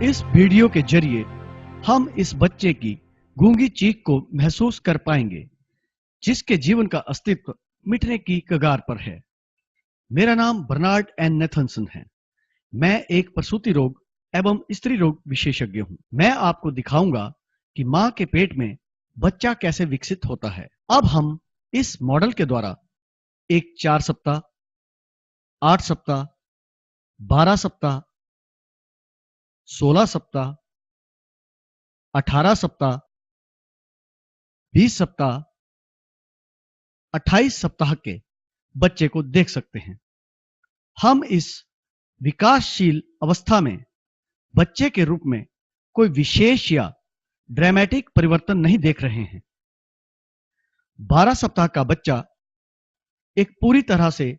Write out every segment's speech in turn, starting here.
इस वीडियो के जरिए हम इस बच्चे की गूंगी चीख को महसूस कर पाएंगे जिसके जीवन का अस्तित्व मिटने की कगार पर है। मेरा नाम बर्नार्ड एन नेथनसन है। मैं एक प्रसूति रोग एवं स्त्री रोग विशेषज्ञ हूं। मैं आपको दिखाऊंगा कि मां के पेट में बच्चा कैसे विकसित होता है। अब हम इस मॉडल के द्वारा एक 4 सप्ताह, 8 सप्ताह, 12 सप्ताह, 16 सप्ताह, 18 सप्ताह, 20 सप्ताह, 28 सप्ताह के बच्चे को देख सकते हैं। हम इस विकासशील अवस्था में बच्चे के रूप में कोई विशेष या ड्रामेटिक परिवर्तन नहीं देख रहे हैं। 12 सप्ताह का बच्चा एक पूरी तरह से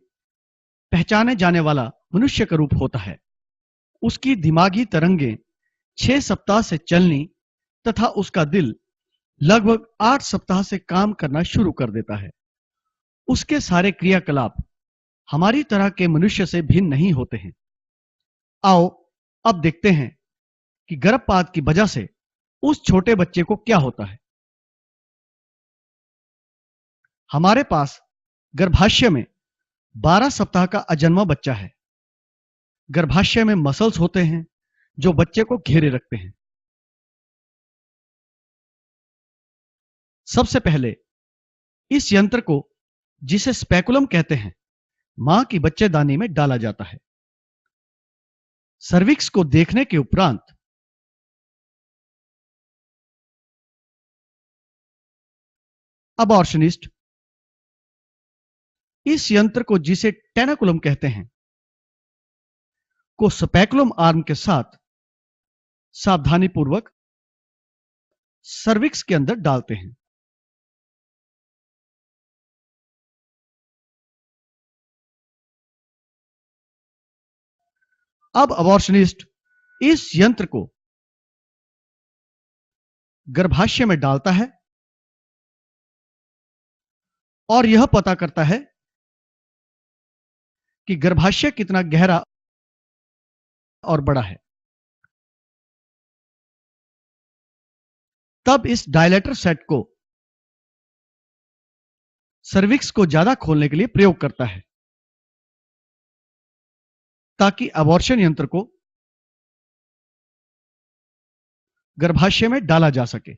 पहचाने जाने वाला मनुष्य का रूप होता है। उसकी दिमागी तरंगें 6 सप्ताह से चलनी तथा उसका दिल लगभग 8 सप्ताह से काम करना शुरू कर देता है। उसके सारे क्रियाकलाप हमारी तरह के मनुष्य से भिन्न नहीं होते हैं। आओ अब देखते हैं कि गर्भपात की वजह से उस छोटे बच्चे को क्या होता है। हमारे पास गर्भाशय में 12 सप्ताह का अजन्मा बच्चा है। गर्भाशय में मसल्स होते हैं जो बच्चे को घेरे रखते हैं। सबसे पहले इस यंत्र को, जिसे स्पेकुलम कहते हैं, मां की बच्चेदानी में डाला जाता है। सर्विक्स को देखने के उपरांत अबॉर्शनिस्ट इस यंत्र को, जिसे टेनाकुलम कहते हैं, को स्पेकुलम आर्म के साथ सावधानीपूर्वक सर्विक्स के अंदर डालते हैं। अब अबॉर्शनिस्ट इस यंत्र को गर्भाशय में डालता है और यह पता करता है कि गर्भाशय कितना गहरा और बड़ा है। तब इस डायलेटर सेट को सर्विक्स को ज्यादा खोलने के लिए प्रयोग करता है ताकि अबॉर्शन यंत्र को गर्भाशय में डाला जा सके।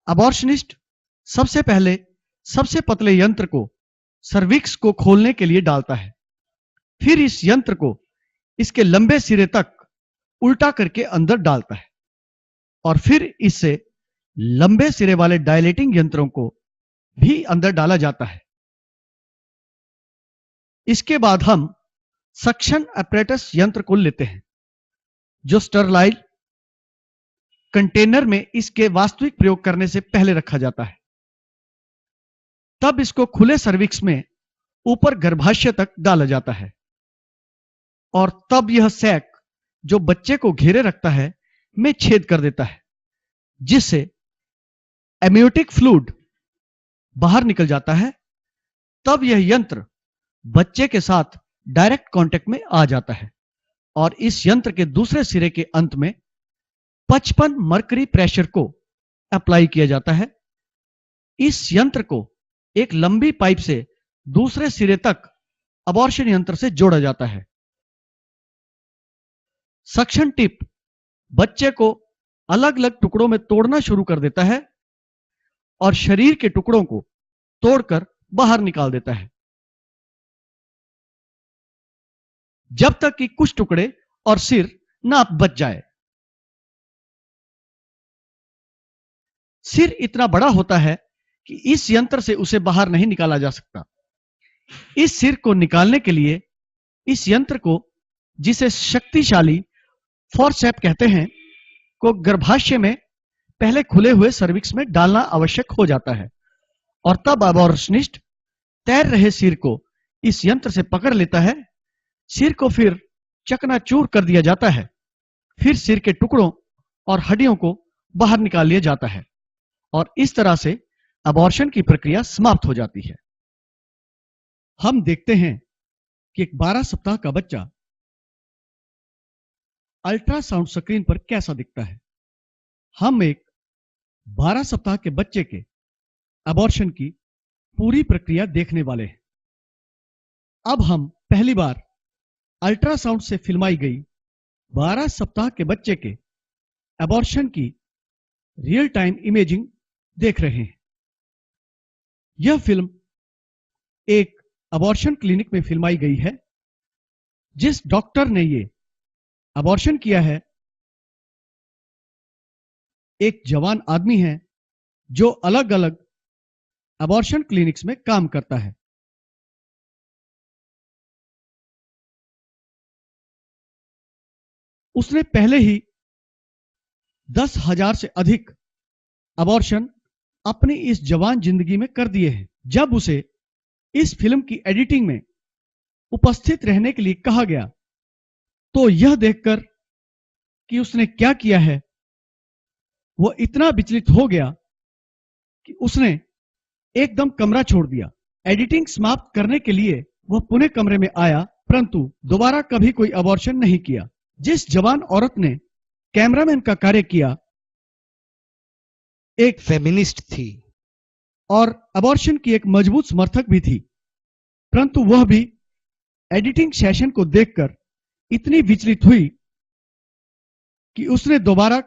अबॉर्शनिस्ट सबसे पहले सबसे पतले यंत्र को सर्विक्स को खोलने के लिए डालता है। फिर इस यंत्र को इसके लंबे सिरे तक उल्टा करके अंदर डालता है और फिर इससे लंबे सिरे वाले डायलेटिंग यंत्रों को भी अंदर डाला जाता है। इसके बाद हम सक्शन अपरेटस यंत्र को लेते हैं, जो स्टरलाइल कंटेनर में इसके वास्तविक प्रयोग करने से पहले रखा जाता है। तब इसको खुले सर्विक्स में ऊपर गर्भाशय तक डाला जाता है और तब यह सैक, जो बच्चे को घेरे रखता है, में छेद कर देता है, जिससे एम्नियोटिक फ्लूइड बाहर निकल जाता है। तब यह यंत्र बच्चे के साथ डायरेक्ट कांटेक्ट में आ जाता है और इस यंत्र के दूसरे सिरे के अंत में 55 मरकरी प्रेशर को अप्लाई किया जाता है। इस यंत्र को एक लंबी पाइप से दूसरे सिरे तक अबॉर्शन यंत्र से जोड़ा जाता है। सक्शन टिप बच्चे को अलग अलग टुकड़ों में तोड़ना शुरू कर देता है और शरीर के टुकड़ों को तोड़कर बाहर निकाल देता है, जब तक कि कुछ टुकड़े और सिर ना बच जाए। सिर इतना बड़ा होता है कि इस यंत्र से उसे बाहर नहीं निकाला जा सकता। इस सिर को निकालने के लिए इस यंत्र को, जिसे शक्तिशाली फोर्सेप कहते हैं, को गर्भाशय में पहले खुले हुए सर्विक्स में डालना आवश्यक हो जाता है और तब अबॉर्शनिस्ट तैर रहे सिर को इस यंत्र से पकड़ लेता है। सिर को फिर चकनाचूर कर दिया जाता है। फिर सिर के टुकड़ों और हड्डियों को बाहर निकाल लिया जाता है और इस तरह से अबॉर्शन की प्रक्रिया समाप्त हो जाती है। हम देखते हैं कि एक 12 सप्ताह का बच्चा अल्ट्रासाउंड स्क्रीन पर कैसा दिखता है। हम एक 12 सप्ताह के बच्चे के अबॉर्शन की पूरी प्रक्रिया देखने वाले हैं। अब हम पहली बार अल्ट्रासाउंड से फिल्माई गई 12 सप्ताह के बच्चे के अबॉर्शन की रियल टाइम इमेजिंग देख रहे हैं। यह फिल्म एक अबॉर्शन क्लिनिक में फिल्माई गई है। जिस डॉक्टर ने ये अबॉर्शन किया है एक जवान आदमी है जो अलग अलग अबॉर्शन क्लिनिक्स में काम करता है। उसने पहले ही 10,000 से अधिक अबॉर्शन अपनी इस जवान जिंदगी में कर दिए हैं। जब उसे इस फिल्म की एडिटिंग में उपस्थित रहने के लिए कहा गया तो यह देखकर कि उसने क्या किया है वह इतना विचलित हो गया कि उसने एकदम कमरा छोड़ दिया। एडिटिंग समाप्त करने के लिए वह पुणे कमरे में आया, परंतु दोबारा कभी कोई अबॉर्शन नहीं किया। जिस जवान औरत ने कैमरामैन का कार्य किया एक फेमिनिस्ट थी और अबॉर्शन की एक मजबूत समर्थक भी थी, परंतु वह भी एडिटिंग सेशन को देखकर इतनी विचलित हुई कि उसने दोबारा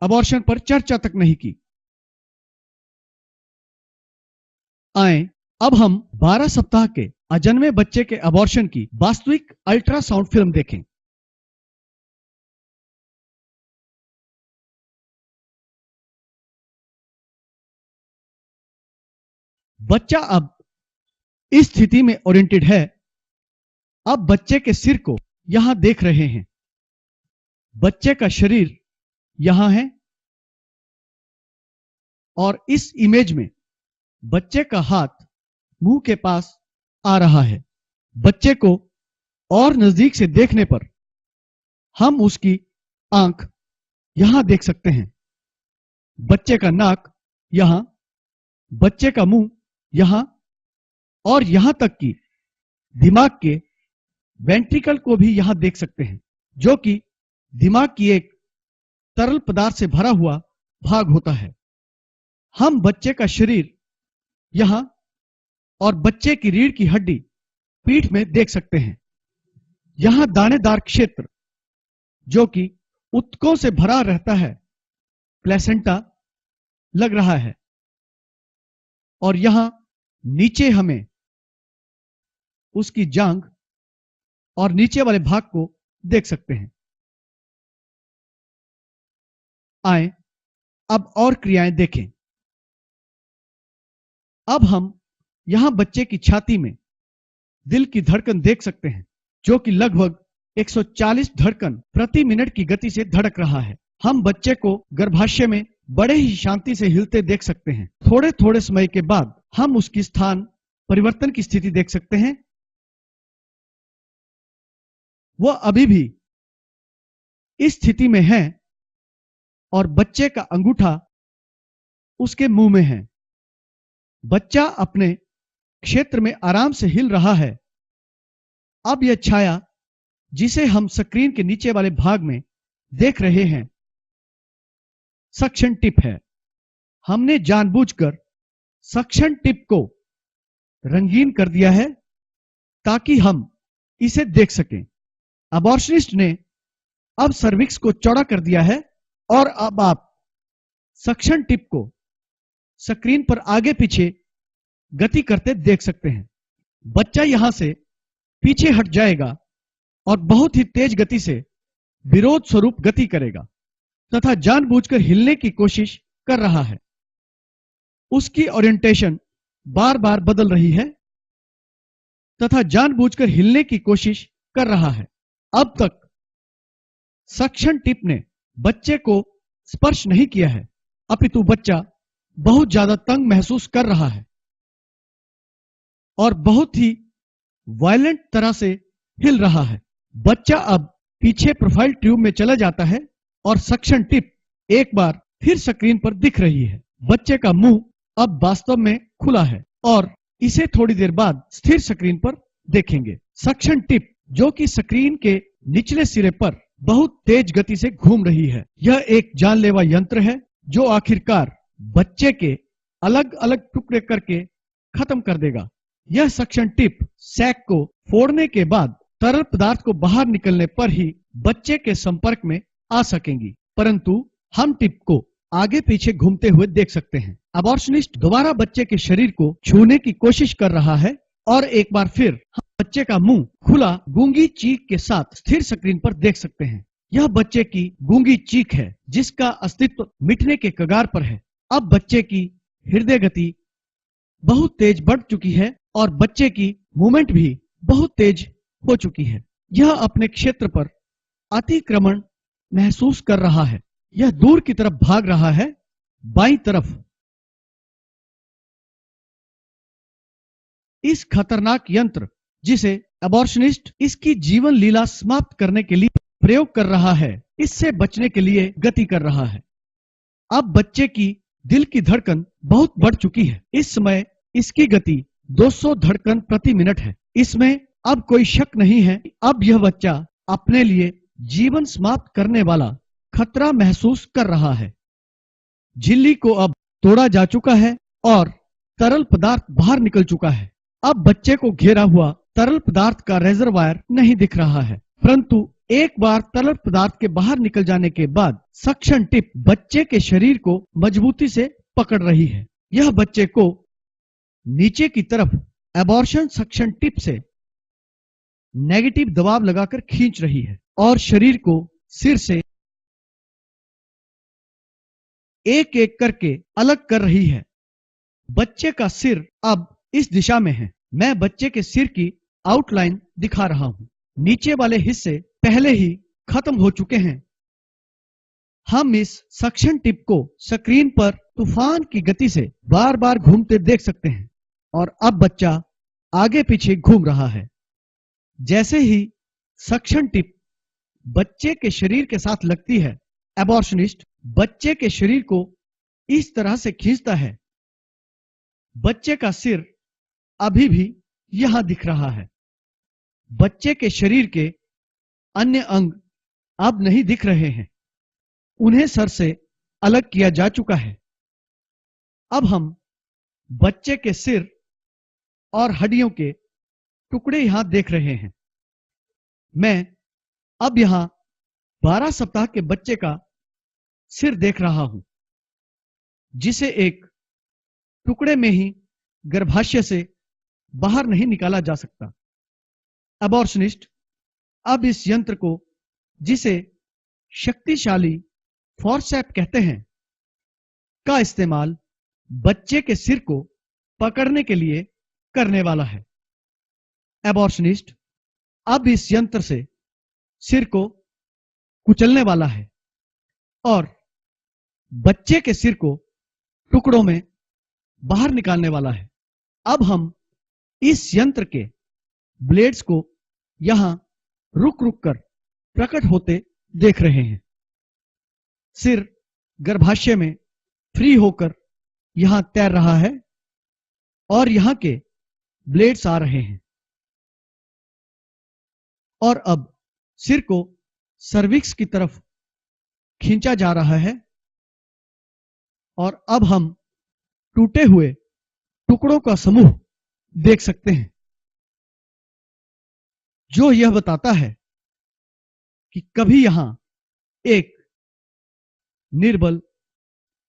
अबॉर्शन पर चर्चा तक नहीं की। आए अब हम 12 सप्ताह के अजन्मे बच्चे के अबॉर्शन की वास्तविक अल्ट्रासाउंड फिल्म देखें। बच्चा अब इस स्थिति में ओरिएंटेड है। अब बच्चे के सिर को यहां देख रहे हैं। बच्चे का शरीर यहां है और इस इमेज में बच्चे का हाथ मुंह के पास आ रहा है। बच्चे को और नजदीक से देखने पर हम उसकी आंख यहां देख सकते हैं, बच्चे का नाक यहां, बच्चे का मुंह यहां और यहां तक कि दिमाग के वेंट्रिकल को भी यहां देख सकते हैं, जो कि दिमाग की एक तरल पदार्थ से भरा हुआ भाग होता है। हम बच्चे का शरीर यहां और बच्चे की रीढ़ की हड्डी पीठ में देख सकते हैं। यहां दानेदार क्षेत्र जो कि ऊतकों से भरा रहता है, प्लेसेंटा लग रहा है और यहां नीचे हमें उसकी जांघ और नीचे वाले भाग को देख सकते हैं। आए अब और क्रियाएं देखें। अब हम यहां बच्चे की छाती में दिल की धड़कन देख सकते हैं, जो कि लगभग 140 धड़कन प्रति मिनट की गति से धड़क रहा है। हम बच्चे को गर्भाशय में बड़े ही शांति से हिलते देख सकते हैं। थोड़े थोड़े समय के बाद हम उसकी स्थान परिवर्तन की स्थिति देख सकते हैं। वह अभी भी इस स्थिति में है और बच्चे का अंगूठा उसके मुंह में है। बच्चा अपने क्षेत्र में आराम से हिल रहा है। अब यह छाया जिसे हम स्क्रीन के नीचे वाले भाग में देख रहे हैं सक्शन टिप है। हमने जानबूझकर सक्शन टिप को रंगीन कर दिया है ताकि हम इसे देख सकें। अबॉर्शनिस्ट ने अब सर्विक्स को चौड़ा कर दिया है और अब आप सक्शन टिप को स्क्रीन पर आगे पीछे गति करते देख सकते हैं। बच्चा यहां से पीछे हट जाएगा और बहुत ही तेज गति से विरोध स्वरूप गति करेगा तथा जानबूझकर हिलने की कोशिश कर रहा है। उसकी ओरिएंटेशन बार बार बदल रही है तथा जानबूझकर हिलने की कोशिश कर रहा है। अब तक सक्शन टिप ने बच्चे को स्पर्श नहीं किया है, अपितु बच्चा बहुत ज्यादा तंग महसूस कर रहा है और बहुत ही वायलेंट तरह से हिल रहा है। बच्चा अब पीछे प्रोफाइल ट्यूब में चला जाता है और सक्शन टिप एक बार फिर स्क्रीन पर दिख रही है। बच्चे का मुंह अब वास्तव में खुला है और इसे थोड़ी देर बाद स्थिर स्क्रीन पर देखेंगे। सक्शन टिप जो कि स्क्रीन के निचले सिरे पर बहुत तेज गति से घूम रही है। यह एक जानलेवा यंत्र है जो आखिरकार बच्चे के अलग अलग टुकड़े करके खत्म कर देगा। यह सक्शन टिप सैक को फोड़ने के बाद तरल पदार्थ को बाहर निकलने पर ही बच्चे के संपर्क में आ सकेंगी, परंतु हम टिप को आगे पीछे घूमते हुए देख सकते हैं। अबॉर्शनिस्ट दोबारा बच्चे के शरीर को छूने की कोशिश कर रहा है और एक बार फिर हम बच्चे का मुंह खुला गूंगी चीख के साथ स्थिर स्क्रीन पर देख सकते हैं। यह बच्चे की गूंगी चीख है जिसका अस्तित्व मिटने के कगार पर है। अब बच्चे की हृदय गति बहुत तेज बढ़ चुकी है और बच्चे की मूवमेंट भी बहुत तेज हो चुकी है। यह अपने क्षेत्र पर अतिक्रमण महसूस कर रहा है। यह दूर की तरफ भाग रहा है, बाईं तरफ। इस खतरनाक यंत्र जिसे अबॉर्शनिस्ट इसकी जीवन लीला समाप्त करने के लिए प्रयोग कर रहा है, इससे बचने के लिए गति कर रहा है। अब बच्चे की दिल की धड़कन बहुत बढ़ चुकी है। इस समय इसकी गति 200 धड़कन प्रति मिनट है। इसमें अब कोई शक नहीं है। अब यह बच्चा अपने लिए जीवन समाप्त करने वाला खतरा महसूस कर रहा है। झिल्ली को अब तोड़ा जा चुका है और तरल पदार्थ बाहर निकल चुका है। अब बच्चे को घेरा हुआ तरल पदार्थ का रेजरवायर नहीं दिख रहा है, परंतु एक बार तरल पदार्थ के बाहर निकल जाने के बाद सक्शन टिप बच्चे के शरीर को मजबूती से पकड़ रही है। यह बच्चे को नीचे की तरफ एबॉर्शन सक्शन टिप से नेगेटिव दबाव लगाकर खींच रही है और शरीर को सिर से एक एक करके अलग कर रही है। बच्चे का सिर अब इस दिशा में है। मैं बच्चे के सिर की आउटलाइन दिखा रहा हूं। नीचे वाले हिस्से पहले ही खत्म हो चुके हैं। हम इस सक्शन टिप को स्क्रीन पर तूफान की गति से बार बार घूमते देख सकते हैं और अब बच्चा आगे पीछे घूम रहा है। जैसे ही सक्शन टिप बच्चे के शरीर के साथ लगती है, एबॉर्शनिस्ट बच्चे के शरीर को इस तरह से खींचता है। बच्चे का सिर अभी भी यहां दिख रहा है। बच्चे के शरीर के अन्य अंग अब नहीं दिख रहे हैं, उन्हें सर से अलग किया जा चुका है। अब हम बच्चे के सिर और हड्डियों के टुकड़े यहां देख रहे हैं। मैं अब यहां 12 सप्ताह के बच्चे का सिर देख रहा हूं, जिसे एक टुकड़े में ही गर्भाशय से बाहर नहीं निकाला जा सकता। एबॉर्शनिस्ट अब इस यंत्र को, जिसे शक्तिशाली फोर्सेप कहते हैं, का इस्तेमाल बच्चे के सिर को पकड़ने के लिए करने वाला है। एबॉर्शनिस्ट अब इस यंत्र से सिर को कुचलने वाला है और बच्चे के सिर को टुकड़ों में बाहर निकालने वाला है। अब हम इस यंत्र के ब्लेड्स को यहां रुक रुक कर प्रकट होते देख रहे हैं। सिर गर्भाशय में फ्री होकर यहां तैर रहा है और यहां के ब्लेड्स आ रहे हैं और अब सिर को सर्विक्स की तरफ खींचा जा रहा है और अब हम टूटे हुए टुकड़ों का समूह देख सकते हैं, जो यह बताता है कि कभी यहां एक निर्बल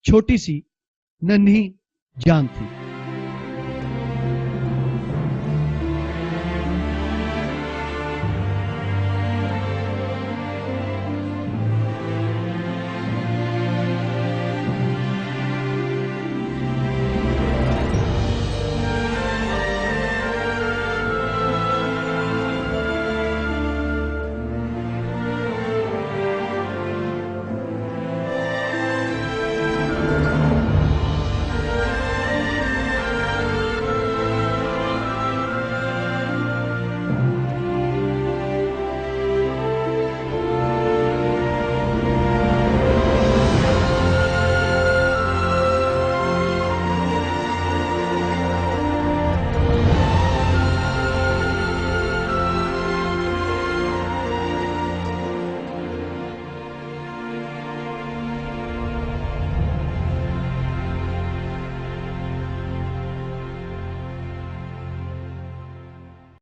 छोटी सी नन्ही जान थी।